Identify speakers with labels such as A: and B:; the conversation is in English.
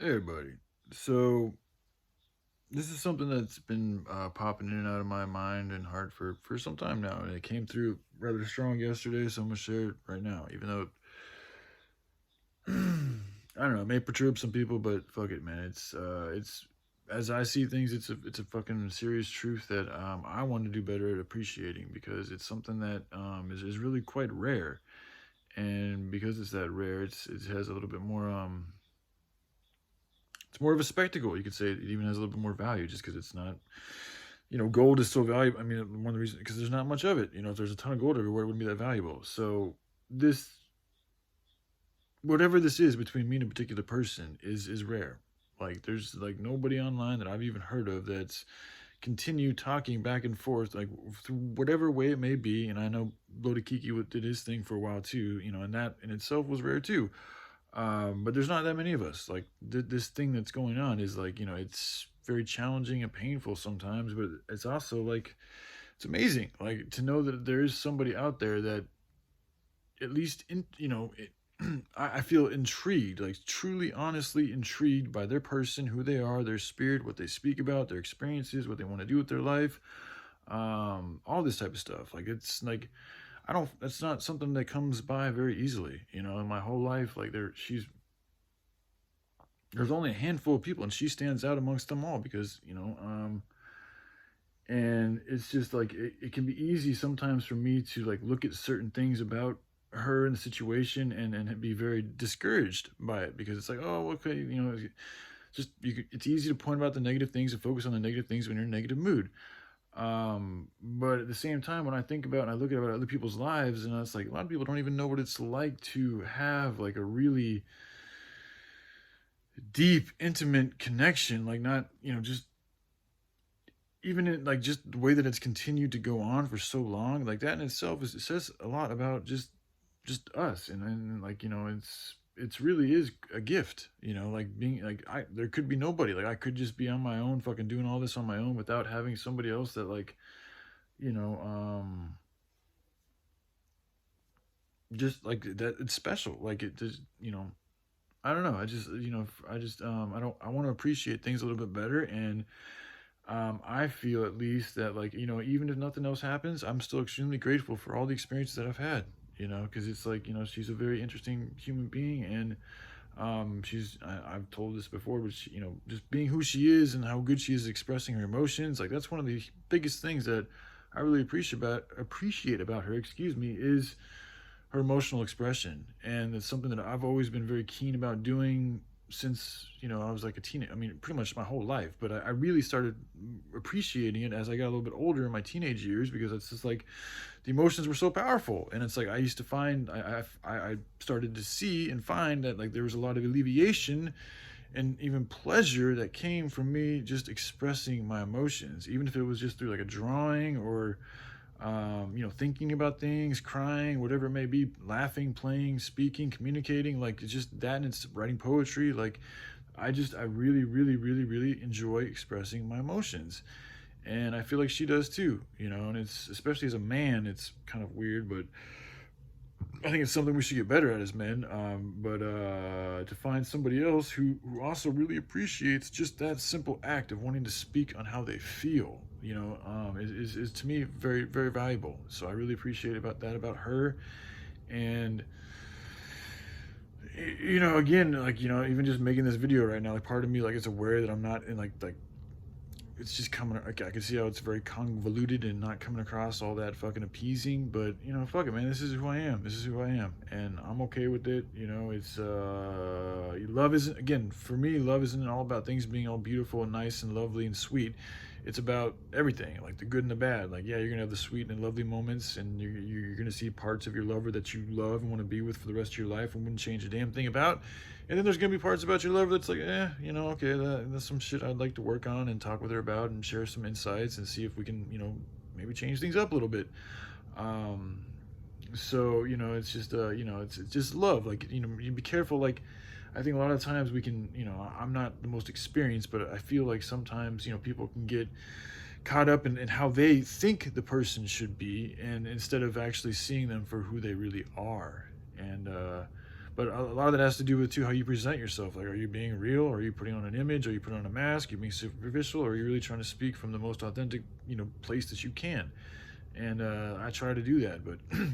A: Hey everybody. So this is something that's been popping in and out of my mind and heart for some time now, and it came through rather strong yesterday. So I'm gonna share it right now, even though I don't know, it may perturb some people, but fuck it, man. It's as I see things, it's a fucking serious truth that I want to do better at appreciating because it's something that is really quite rare, and because it's that rare, it has a little bit more it's more of a spectacle. You could say it even has a little bit more value just because it's not, gold is so valuable. I mean, one of the reasons, because there's not much of it. If there's a ton of gold everywhere, it wouldn't be that valuable. So, this, whatever this is between me and a particular person is rare. Like, there's like nobody online that I've even heard of that's continue talking back and forth, like through whatever way it may be. And I know Bloody Kiki did his thing for a while too, and that in itself was rare too. But there's not that many of us. Like this thing that's going on is like it's very challenging and painful sometimes, but it's also like it's amazing. Like to know that there is somebody out there that at least I feel intrigued, like truly, honestly intrigued by their person, who they are, their spirit, what they speak about, their experiences, what they want to do with their life, all this type of stuff. Like it's like I don't. That's not something that comes by very easily. In my whole life, like there's only a handful of people and she stands out amongst them all because and it's just like it can be easy sometimes for me to like look at certain things about her and the situation and be very discouraged by it because it's like, oh, okay, it's easy to point out the negative things and focus on the negative things when you're in a negative mood. But at the same time, when I think about and I look at other people's lives, and it's like a lot of people don't even know what it's like to have like a really deep, intimate connection, like not, just even in like just the way that it's continued to go on for so long, like that in itself is it says a lot about just us, and like it's really is a gift, like being like I there could be nobody, like I could just be on my own, fucking doing all this on my own without having somebody else that like, you know, just like that it's special, like it just, I don't know. I just, I want to appreciate things a little bit better. And I feel at least that, like, even if nothing else happens, I'm still extremely grateful for all the experiences that I've had, because it's like, she's a very interesting human being. And I've told this before, but she, just being who she is and how good she is expressing her emotions, like, that's one of the biggest things that I really appreciate about her, excuse me, is her emotional expression, and it's something that I've always been very keen about doing since I was like a teenager. I mean, pretty much my whole life, but I really started appreciating it as I got a little bit older in my teenage years because it's just like the emotions were so powerful, and it's like I used to find I started to see and find that like there was a lot of alleviation and even pleasure that came from me just expressing my emotions, even if it was just through like a drawing or thinking about things, crying, whatever it may be, laughing, playing, speaking, communicating. Like it's just that, and it's writing poetry. Like I really, really, really, really enjoy expressing my emotions, and I feel like she does too. And it's especially as a man, it's kind of weird, but I think it's something we should get better at as men. But to find somebody else who also really appreciates just that simple act of wanting to speak on how they feel, is to me very, very valuable. So I really appreciate about her. And again, like even just making this video right now, like part of me like is aware that I'm not in like it's just coming. I can see how it's very convoluted and not coming across all that fucking appeasing. But fuck it, man. This is who I am. This is who I am, and I'm okay with it. It's love isn't, again, for me. Love isn't all about things being all beautiful and nice and lovely and sweet. It's about everything, like the good and the bad. Like, yeah, you're gonna have the sweet and lovely moments, and you're gonna see parts of your lover that you love and want to be with for the rest of your life and wouldn't change a damn thing about. And then there's gonna be parts about your lover that's like, okay, that's some shit I'd like to work on and talk with her about and share some insights and see if we can, maybe change things up a little bit. Um, so it's just, it's just love. Like, you be careful. Like, I think a lot of times we can, I'm not the most experienced, but I feel like sometimes, people can get caught up in how they think the person should be, and instead of actually seeing them for who they really are. And But a lot of that has to do with too how you present yourself. Like, are you being real? Or are you putting on an image? Are you putting on a mask? Are you being superficial? Or are you really trying to speak from the most authentic, place that you can? And I try to do that. But